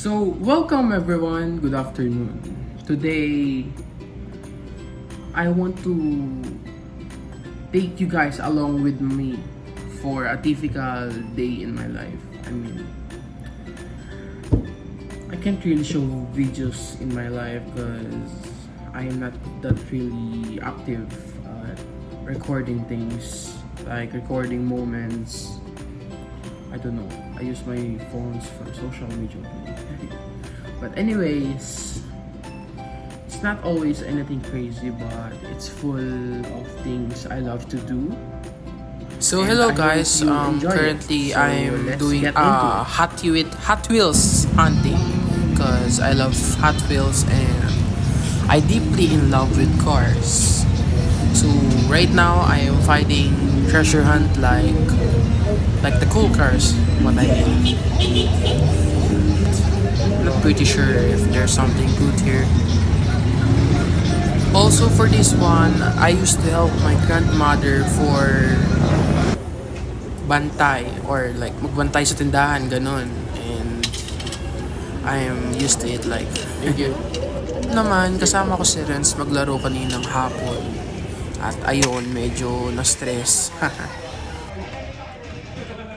So, welcome everyone. Good afternoon. Today, I want to take you guys along with me for a typical day in my life. I can't really show videos in my life because I am not that really active recording things, like recording moments. I don't know. I use my phones for social media. But anyways, it's not always anything crazy, but it's full of things I love to do. So And hello I hope guys, you enjoy it. currently So I'm let's doing get into it. Hot Wheels hunting because I love Hot Wheels and I deeply in love with cars. So right now I am finding treasure hunt like the cool cars, what I mean. Not pretty sure if there's something good here. Also for this one, I used to help my grandmother for bantay or like magbantay sa tindahan, ganun. And I am used to it like naman, kasama ko si Renz maglaro kaninang hapon. At ayun, medyo na-stress.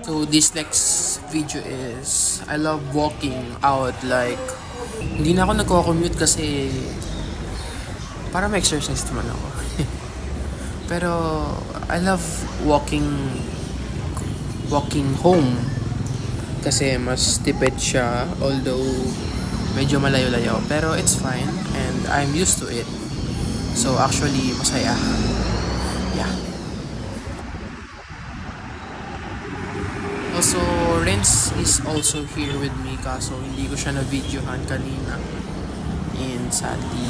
So this next video is I love walking out like hindi na ako nagko-commute kasi para ma-exercise naman ako. Pero I love walking home kasi mas tipid siya although medyo malayo-layo pero it's fine and I'm used to it. So actually masaya. Yeah. Also, Renz is also here with me kaso hindi ko siya na-videohan kanina. And sadly,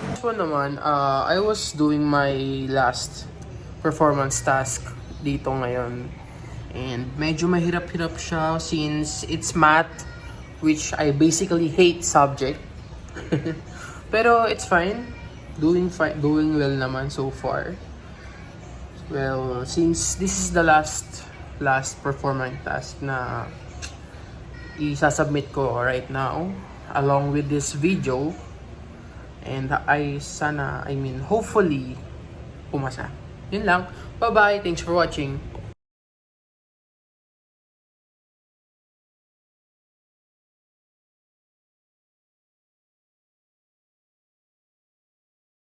this one naman, I was doing my last performance task dito ngayon. And medyo mahirap-hirap siya since it's math, which I basically hate subject. Pero it's fine. Doing well naman so far. Well, since this is the last performance task na isasubmit ko right now along with this video, and hopefully pumasa. Yun lang. Bye-bye. Thanks for watching.